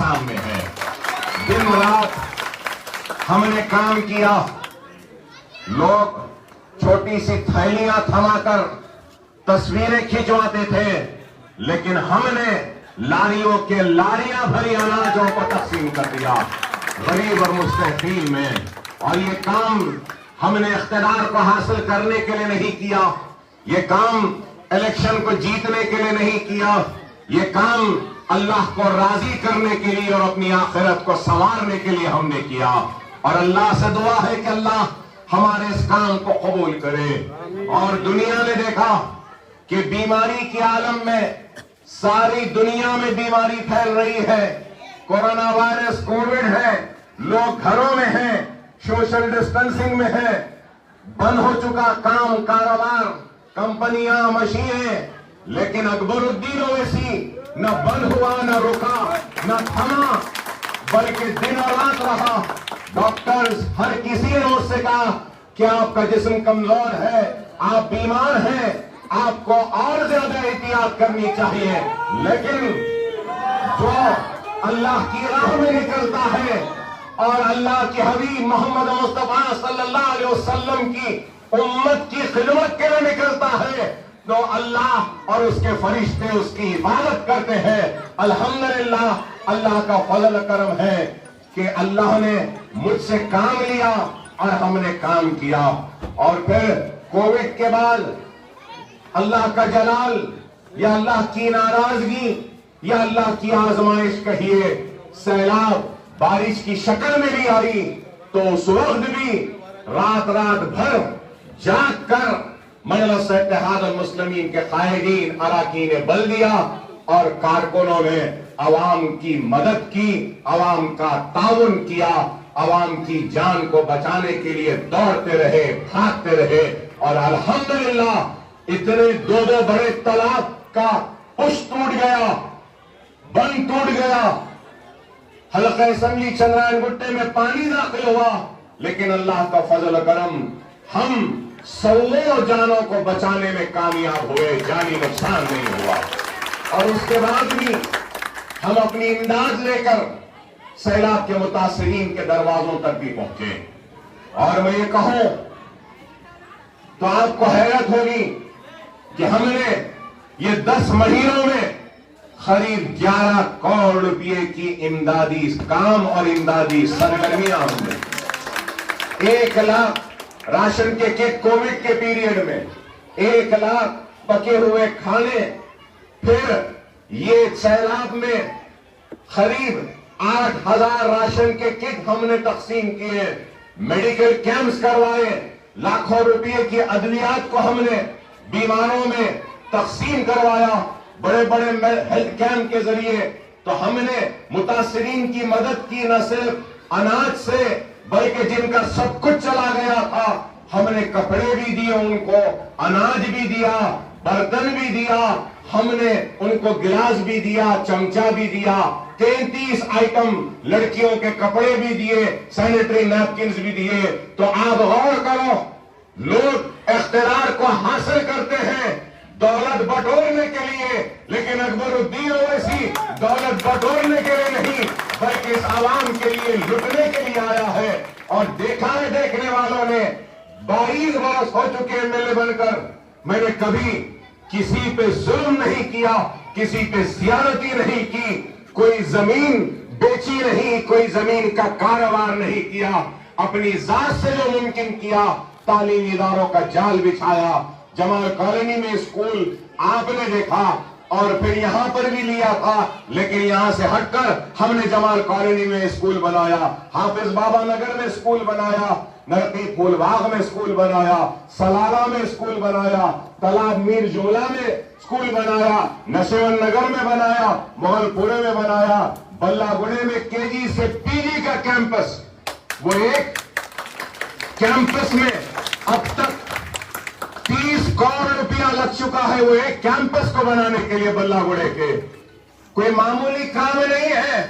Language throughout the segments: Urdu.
کام میں ہے. دن رات ہم نے کام کیا. لوگ چھوٹی سی تھیلیاں تھما کر تصویریں کھنچواتے تھے، لیکن ہم نے لاریوں کے لاریاں بھری اناجوں کو تقسیم کر دیا غریب اور مستحقین میں. اور یہ کام ہم نے اقتدار کو حاصل کرنے کے لیے نہیں کیا، یہ کام الیکشن کو جیتنے کے لیے نہیں کیا، یہ کام اللہ کو راضی کرنے کے لیے اور اپنی آخرت کو سنوارنے کے لیے ہم نے کیا. اور اللہ سے دعا ہے کہ اللہ ہمارے اس کام کو قبول کرے. اور دنیا نے دیکھا کہ بیماری کے عالم میں ساری دنیا میں بیماری پھیل رہی ہے. کورونا وائرس کووڈ ہے، لوگ گھروں میں ہیں، سوشل ڈسٹنسنگ میں ہے، بند ہو چکا کام کاروبار، کمپنیاں، مشینیں. لیکن اکبر الدین اویسی نہ بند ہوا، نہ رکا، نہ تھما، بلکہ دن اور رات رہا. ڈاکٹرز ہر کسی نے اس سے کہا کہ آپ کا جسم کمزور ہے، آپ بیمار ہیں، آپ کو اور زیادہ احتیاط کرنی چاہیے. لیکن جو اللہ کی راہ میں نکلتا ہے اور اللہ کے حبیب محمد مصطفیٰ صلی اللہ علیہ وسلم کی امت کی خدمت کے لیے نکلتا ہے تو اللہ اور اس کے فرشتے اس کی حفاظت کرتے ہیں. الحمدللہ اللہ کا فضل و کرم ہے کہ اللہ نے مجھ سے کام لیا اور ہم نے کام کیا. اور پھر کووڈ کے بعد اللہ کا جلال یا اللہ کی ناراضگی یا اللہ کی آزمائش کہیے، سیلاب بارش کی شکل میں بھی آئی تو اس وقت بھی رات بھر جاگ کر مجلس اتحاد المسلمین کے قائدین اراکین بلدیہ اور کارکنوں نے عوام کی مدد کی، عوام کا تعاون کیا، عوام کی جان کو بچانے کے لیے دوڑتے رہے، بھاگتے رہے. اور الحمدللہ اتنے دو بڑے تالاب کا پش ٹوٹ گیا، بند ٹوٹ گیا، حلقہ اسمبلی چندرائن گٹے میں پانی داخل ہوا. لیکن اللہ کا فضل و کرم، ہم سووں جانوں کو بچانے میں کامیاب ہوئے، جانی نقصان نہیں ہوا. اور اس کے بعد بھی ہم اپنی امداد لے کر سیلاب کے متاثرین کے دروازوں تک بھی پہنچے. اور میں یہ کہوں تو آپ کو حیرت ہوگی کہ ہم نے یہ 10 مہینوں میں قریب 11 کروڑ روپے کی امدادی کام اور امدادی سرگرمیاں ہم نے 1 لاکھ راشن کے کٹ کووڈ کے پیریڈ میں، 1 لاکھ پکے ہوئے کھانے، پھر یہ سیلاب میں قریب 8,000 راشن کے کٹ ہم نے تقسیم کیے، میڈیکل کیمپس کروائے، لاکھوں روپے کی ادویات کو ہم نے بیماروں میں تقسیم کروایا بڑے بڑے ہیلتھ کیمپ کے ذریعے. تو ہم نے متاثرین کی مدد کی، نہ صرف اناج سے بلکہ جن کا سب کچھ چلا گیا تھا ہم نے کپڑے بھی دیے، ان کو اناج بھی دیا، برتن بھی دیا، ہم نے ان کو گلاس بھی دیا، چمچہ بھی دیا، 33 آئٹم لڑکیوں کے کپڑے بھی دیے، سینیٹری نیپکنز بھی دیے. تو آپ غور کرو، لوگ اقتدار کو حاصل کرتے ہیں دولت بٹورنے کے لیے، لیکن اکبر الدین اویسی دولت بٹورنے کے لیے نہیں بلکہ اس عوام کے لیے لٹنے کے لیے آیا ہے. اور دیکھا ہے دیکھنے والوں نے، 22 برس ہو چکے MLA بن کر، میں نے کبھی کسی پہ ظلم نہیں کیا، کسی پہ زیادتی نہیں کی، کوئی زمین بیچی نہیں، کوئی زمین کا کاروبار نہیں کیا، اپنی ذات سے جو ممکن کیا تعلیمی اداروں کا جال بچھایا. جمال کالونی میں اسکول آپ نے دیکھا اور پھر یہاں پر بھی لیا تھا، لیکن یہاں سے ہٹ کر ہم نے جمال کالونی میں اسکول بنایا، حافظ بابا نگر میں اسکول بنایا، نرقی پھول باغ میں اسکول بنایا، سلالہ میں اسکول بنایا، تالاب میر جولا میں اسکول بنایا، نشیون نگر میں بنایا، مغل پورے میں بنایا، بلہ گڑے میں KG سے PG کا کیمپس. وہ ایک کیمپس میں اب تک 30 کروڑ روپیہ لگ چکا ہے، وہ ایک کیمپس کو بنانے کے لیے بلہ گڑے کے. کوئی معمولی کام نہیں ہے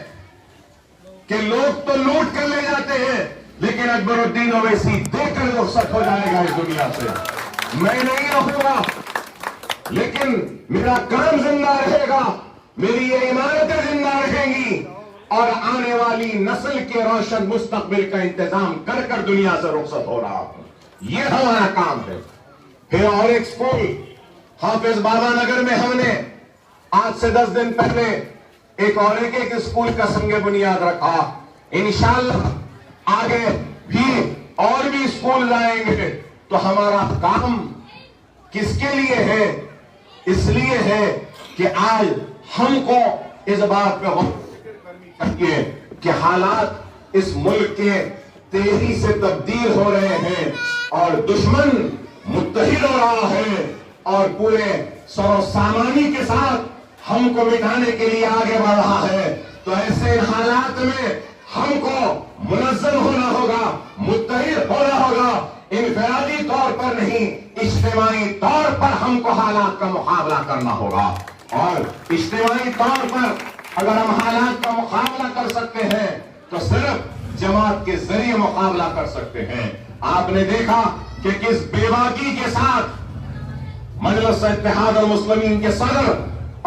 کہ لوگ تو لوٹ کر لے جاتے ہیں، لیکن اکبر الدین اویسی دے کر رخصت ہو جائے گا اس دنیا سے. میں نہیں رہوں گا لیکن میرا کام زندہ رہے گا، میری یہ عمارتیں زندہ رہیں گی. اور آنے والی نسل کے روشن مستقبل کا انتظام کر کر دنیا سے رخصت ہو رہا ہوں. یہ ہمارا کام ہے. پھر اور ایک اسکول حافظ بابا نگر میں ہم نے آج سے 10 دن پہلے ایک اسکول کا سنگ بنیاد رکھا. انشاءاللہ آگے بھی اور بھی اسکول لائیں گے. تو ہمارا کام کس کے لیے ہے؟ اس لیے ہے کہ آج ہم کو اس بات پہ چاہیے کہ حالات اس ملک کے تیزی سے تبدیل ہو رہے ہیں اور دشمن متحد ہو رہا ہے اور پورے سر و سامانی کے ساتھ ہم کو مٹانے کے لیے آگے بڑھ رہا ہے. تو ایسے حالات میں ہم کو منظم ہونا ہوگا, متحد ہونا ہوگا. انفرادی طور پر نہیں, اجتماعی طور پر ہم کو حالات کا مقابلہ کرنا ہوگا. اور اجتماعی طور پر اگر ہم حالات کا مقابلہ کر سکتے ہیں تو صرف جماعت کے ذریعے مقابلہ کر سکتے ہیں. آپ نے دیکھا کہ کس بے باکی کے ساتھ مجلس اتحاد المسلمین کے صدر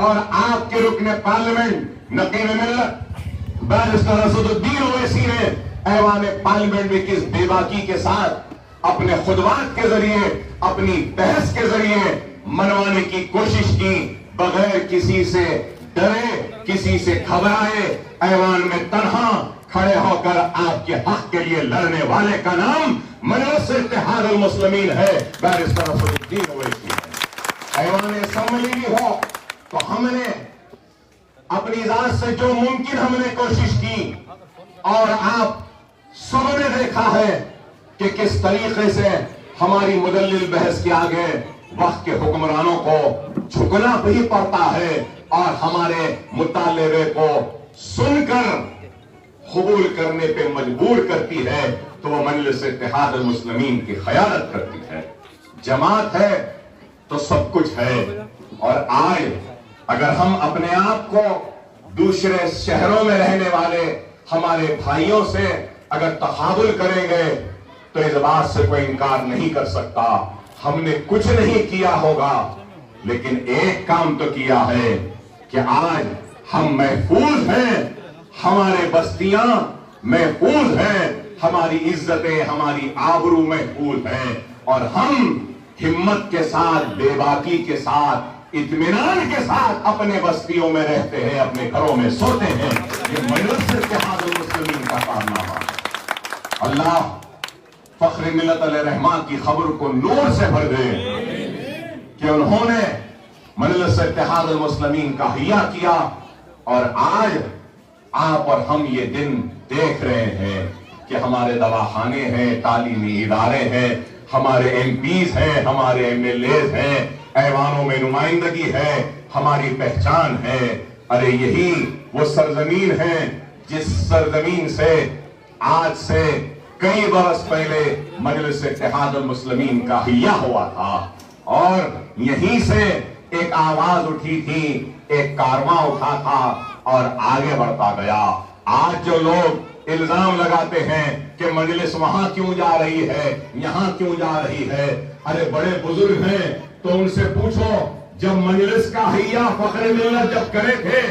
اور آپ کے رکن پارلیمنٹ نقیب ملت بیرسٹر اسد الدین اویسی نے ایوان پارلیمنٹ میں کس بے باکی کے ساتھ اپنے خطبات کے ذریعے, اپنی بحث کے ذریعے منوانے کی کوشش کی, بغیر کسی سے ڈرے, کسی سے گھبرائے, ایوان میں تنہا کھڑے ہو کر آپ کے حق کے لیے لڑنے والے کا نام مجلس اتحاد المسلمین ہے, بیرسٹر اسد الدین اویسی ہے. ایوان اسمبلی بھی ہو تو ہم نے اپنی ذات سے جو ممکن ہم نے کوشش کی, اور آپ سب نے دیکھا ہے کہ کس طریقے سے ہماری مدلل بحث کے آگے وقت کے حکمرانوں کو جھکنا بھی پڑتا ہے اور ہمارے مطالبے کو سن کر قبول کرنے پہ مجبور کرتی ہے. تو وہ مجلس اتحاد المسلمین کی قیادت کرتی ہے. جماعت ہے تو سب کچھ ہے. اور آج اگر ہم اپنے آپ کو دوسرے شہروں میں رہنے والے ہمارے بھائیوں سے اگر تقابل کریں گے تو اس بات سے کوئی انکار نہیں کر سکتا ہم نے کچھ نہیں کیا ہوگا, لیکن ایک کام تو کیا ہے کہ آج ہم محفوظ ہیں, ہمارے بستیاں محفوظ ہیں, ہماری عزتیں, ہماری آبرو محفوظ ہیں, اور ہم ہمت کے ساتھ, بے باکی کے ساتھ, اطمینان کے ساتھ اپنے بستیوں میں رہتے ہیں, اپنے گھروں میں سوتے ہیں. یہ مجلس اتحاد المسلمین کا کارنامہ. اللہ فخر ملت علیہ رحمان کی خبر کو نور سے بھر دے کہ انہوں نے مجلس اتحاد المسلمین کا حیا کیا, اور آج آپ اور ہم یہ دن دیکھ رہے ہیں کہ ہمارے دواخانے ہیں, تعلیمی ادارے ہیں, ہمارے ایم پیز ہیں, ہمارے ایم ایل ایز ہیں, ایوانوں میں نمائندگی ہے, ہماری پہچان ہے. ارے یہی وہ سرزمین ہے جس سرزمین سے آج سے کئی برس پہلے مجلس اتحاد المسلمین کا حیا ہوا تھا, اور یہیں سے ایک آواز اٹھی تھی, ایک کارواں اٹھا تھا اور آگے بڑھتا گیا. آج جو لوگ الزام لگاتے ہیں کہ مجلس وہاں کیوں جا رہی ہے, یہاں کیوں جا رہی ہے, ارے بڑے بزرگ ہیں تو ان سے پوچھو, جب مجلس کا حیا فخر ملت جب کرے تھے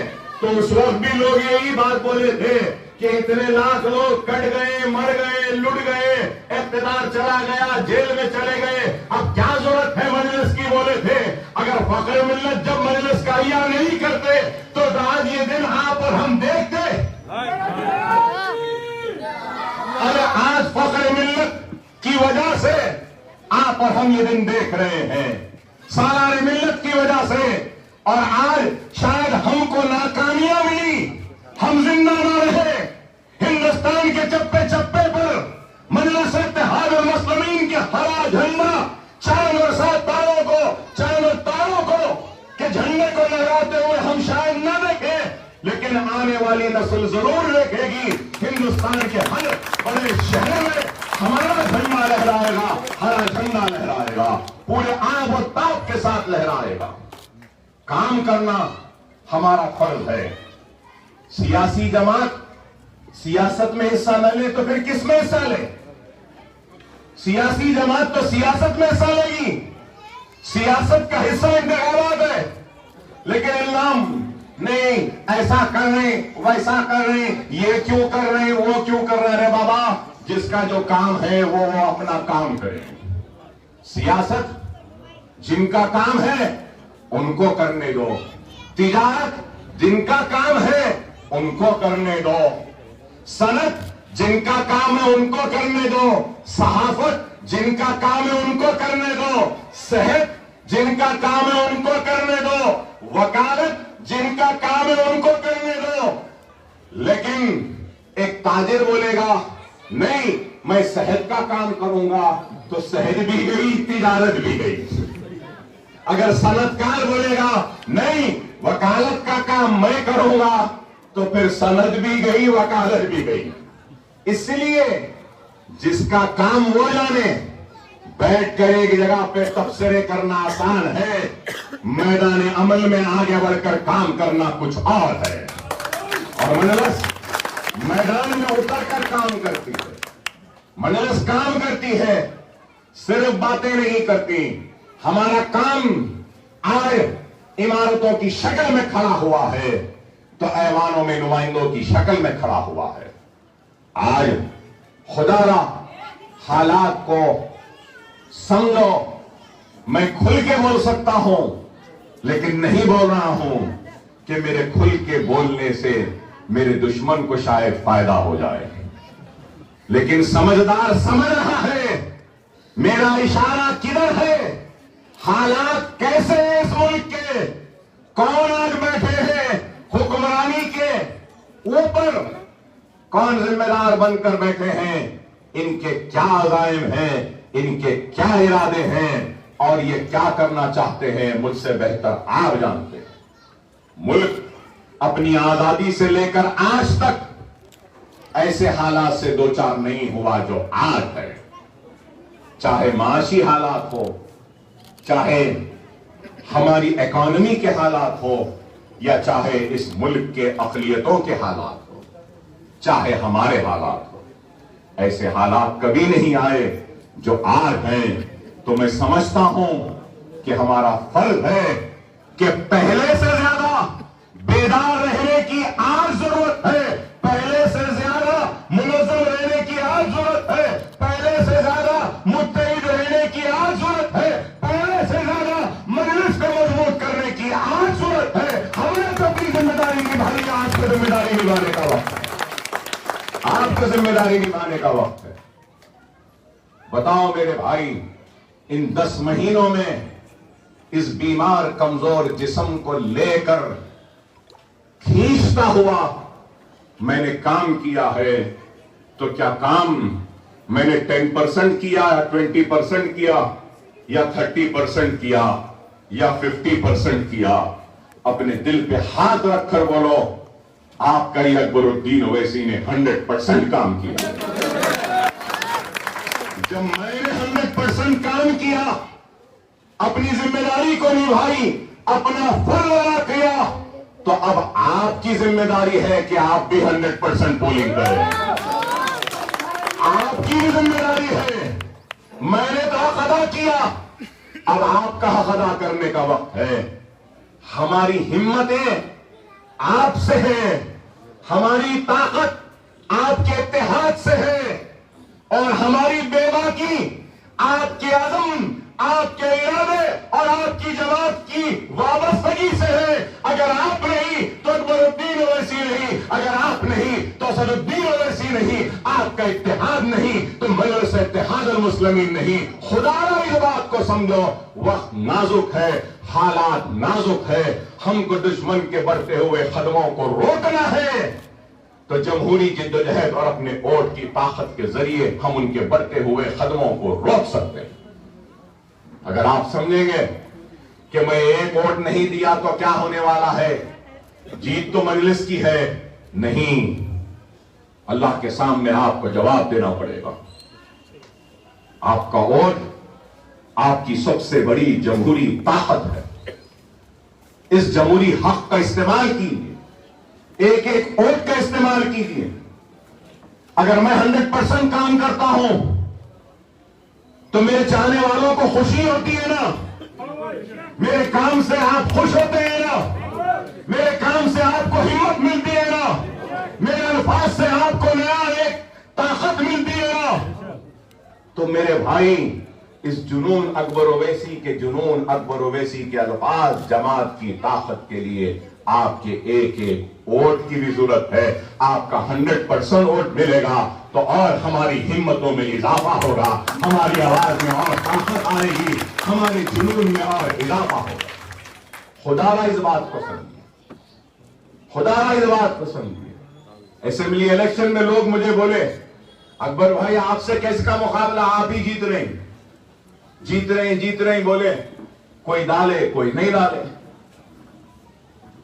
تو اس وقت بھی لوگ یہی بات بولے تھے کہ اتنے لاکھ لوگ کٹ گئے, مر گئے, لٹ گئے, اقتدار چلا گیا, جیل میں چلے گئے, اب کیا ضرورت ہے مجلس کی, بولے تھے. اگر فخر ملت جب مجلس کا حیا نہیں کرتے تو آج یہ دن آپ اور ہم دیکھتے. ارے آج فخر ملت کی وجہ سے آپ اور ہم یہ دن دیکھ رہے ہیں, سالار ملت کی وجہ سے. اور آج شاید ہم کو ناکامیاں ملی, ہم زندہ نہ رہے, ہندوستان کے چپے چپے پر مجلس اتحاد المسلمین کے ہرا جھنڈا چاند اور سات تاروں کو, چاند اور تاروں کو کہ جھنڈے کو لہراتے ہوئے ہم شاید نہ دیکھیں, لیکن آنے والی نسل ضرور دیکھے گی. ہندوستان کے ہر بڑے شہر میں ہمارا جھنڈا لہرائے گا, ہرا جھنڈا لہرائے گا, پورے آب و تاب کے ساتھ لہرائے گا. کام کرنا ہمارا فرض ہے. سیاسی جماعت سیاست میں حصہ نہ لے تو پھر کس میں حصہ لے؟ سیاسی جماعت تو سیاست میں حصہ لے گی, سیاست کا حصہ انتخابات ہے, لیکن نہیں ایسا کر رہے ہیں ویسا کر رہے ہیں، یہ کیوں کر رہے ہیں وہ کیوں کر رہے ہیں۔ ارے بابا جس کا جو کام ہے وہ اپنا کام کرے۔ سیاست جن کا کام ہے ان کو کرنے دو، تجارت جن کا کام ہے ان کو کرنے دو، صنعت جن کا کام ہے ان کو کرنے دو، صحافت جن کا کام ہے ان کو کرنے دو، صحت جن کا کام ہے ان کو کرنے دو، وکالت جن کا کام ہے ان کو کرنے دو۔ لیکن ایک تاجر بولے گا نہیں میں صحت کا کام کروں گا تو صحت بھی گئی تجارت بھی گئی۔ اگر صنعت کار بولے گا نہیں وکالت کا کام میں کروں گا تو پھر صنعت بھی گئی وکالت بھی گئی۔ اس لیے جس کا کام وہ جانے، بیٹھ کر ایک جگہ پہ تبصرے کرنا آسان ہے، میدان عمل میں آگے بڑھ کر کام کرنا کچھ اور ہے۔ اور مجلس میدان میں اتر کر کام کرتی ہے، مجلس کام کرتی ہے، صرف باتیں نہیں کرتی۔ ہمارا کام آج عمارتوں کی شکل میں کھڑا ہوا ہے تو ایوانوں میں نمائندوں کی شکل میں کھڑا ہوا ہے۔ آج خدا را حالات کو سمجھو، میں کھل کے بول سکتا ہوں لیکن نہیں بول رہا ہوں کہ میرے کھل کے بولنے سے میرے دشمن کو شاید فائدہ ہو جائے، لیکن سمجھدار سمجھ رہا ہے میرا اشارہ کدھر ہے، حالات کیسے ہیں اس ملک کے، کون آج بیٹھے ہیں حکمرانی کے اوپر، کون ذمہ دار بن کر بیٹھے ہیں، ان کے کیا عزائم ہیں، ان کے کیا ارادے ہیں اور یہ کیا کرنا چاہتے ہیں مجھ سے بہتر آپ جانتے ہیں۔ ملک اپنی آزادی سے لے کر آج تک ایسے حالات سے دوچار نہیں ہوا جو آج ہے، چاہے معاشی حالات ہو، چاہے ہماری اکانومی کے حالات ہو، یا چاہے اس ملک کے اقلیتوں کے حالات ہو، چاہے ہمارے حالات ہو، ایسے حالات کبھی نہیں آئے جو آج ہیں۔ تو میں سمجھتا ہوں کہ ہمارا فرض ہے کہ پہلے سے زیادہ بیدار رہنے کی آج ضرورت ہے، پہلے سے زیادہ منظم رہنے کی آج ضرورت ہے، پہلے سے زیادہ متحد رہنے کی آج ضرورت ہے، پہلے سے زیادہ مجلس کو مضبوط کرنے کی آج ضرورت ہے۔ ہم نے تو اپنی ذمہ داری نبھانی، آج کو ذمہ داری نبھانے کا وقت ہے، آپ کو ذمہ داری نبھانے کا وقت ہے۔ بتاؤ میرے بھائی، ان 10 مہینوں میں اس بیمار کمزور جسم کو لے کر کھینچتا ہوا میں نے کام کیا ہے، تو کیا کام میں نے 10% کیا یا 20% کیا یا 30% کیا یا 50% کیا؟ اپنے دل پہ ہاتھ رکھ کر بولو، آپ کا یہ اکبر الدین اویسی نے 100% کام کیا۔ جب میں نے 100% کام کیا، اپنی ذمہ داری کو نبھائی، اپنا فرض ادا کیا، تو اب آپ کی ذمہ داری ہے کہ آپ بھی 100% پولنگ کریں۔ آپ کی ذمہ داری ہے، میں نے تو حق ادا کیا، اب آپ کا حق ادا کرنے کا وقت ہے۔ ہماری ہمتیں آپ سے ہیں، ہماری طاقت آپ کے اتحاد سے ہے، اور ہماری بے باکی آپ کے عزم، آپ کے ارادے اور آپ کی جماعت کی وابستگی سے ہے۔ اگر آپ نہیں تو اکبر الدین اویسی نہیں، اگر آپ نہیں تو اسد الدین اویسی نہیں، آپ کا اتحاد نہیں تو مجلس اتحاد المسلمین نہیں۔ خدا را اس بات کو سمجھو، وقت نازک ہے، حالات نازک ہے، ہم کو دشمن کے بڑھتے ہوئے قدموں کو روکنا ہے، تو جمہوری جدوجہد اور اپنے ووٹ کی طاقت کے ذریعے ہم ان کے بڑھتے ہوئے قدموں کو روک سکتے ہیں۔ اگر آپ سمجھیں گے کہ میں ایک ووٹ نہیں دیا تو کیا ہونے والا ہے، جیت تو مجلس کی ہے، نہیں، اللہ کے سامنے آپ کو جواب دینا پڑے گا۔ آپ کا ووٹ آپ کی سب سے بڑی جمہوری طاقت ہے، اس جمہوری حق کا استعمال کیجیے، ایک ایک ووٹ کا استعمال کیجیے۔ اگر میں 100% کام کرتا ہوں تو میرے چاہنے والوں کو خوشی ہوتی ہے نا، میرے کام سے آپ خوش ہوتے ہیں نا، میرے کام سے آپ کو ہمت ملتی ہے نا، میرے الفاظ سے آپ کو نیا ایک طاقت ملتی ہے نا، تو میرے بھائی اس جنون اکبر اویسی کے الفاظ جماعت کی طاقت کے لیے آپ کے ایک ایک ووٹ کی بھی ضرورت ہے. آپ کا 100% ووٹ ملے گا تو اور ہماری ہمتوں میں اضافہ ہوگا، ہماری آواز میں اور طاقت آئے گی، ہمارے جنون میں اور اضافہ ہوگا. خدا را اس بات کو سمجھیے، خدا را اس بات کو سمجھیے. اسمبلی الیکشن میں لوگ مجھے بولے اکبر بھائی آپ سے کیس کا مقابلہ، آپ ہی جیت رہے ہیں. بولے کوئی ڈالے کوئی نہیں ڈالے.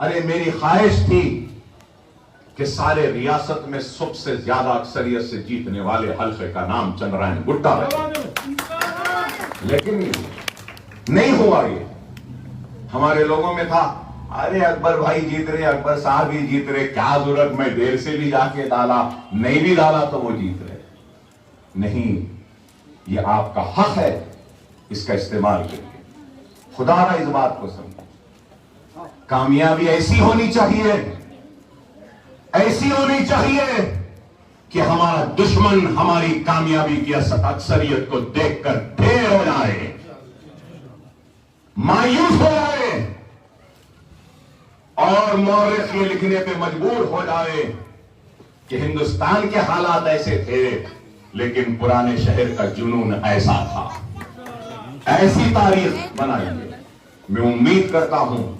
ارے میری خواہش تھی کہ سارے ریاست میں سب سے زیادہ اکثریت سے جیتنے والے حلقے کا نام چندرائن گٹا ہے، لیکن نہیں ہوا. یہ ہمارے لوگوں میں تھا ارے اکبر بھائی جیت رہے، اکبر صاحب ہی جیت رہے، کیا ضرورت میں دیر سے بھی جا کے ڈالا، نہیں بھی ڈالا تو وہ جیت رہے. نہیں، یہ آپ کا حق ہے، اس کا استعمال کریے. خدا را اس بات کو سمجھے. کامیابی ایسی ہونی چاہیے کہ ہمارا دشمن ہماری کامیابی کی اکثریت کو دیکھ کر ڈھیر ہو جائے، مایوس ہو جائے اور مورخ یہ لکھنے پہ مجبور ہو جائے کہ ہندوستان کے حالات ایسے تھے لیکن پرانے شہر کا جنون ایسا تھا. ایسی تاریخ بنائیے. میں امید کرتا ہوں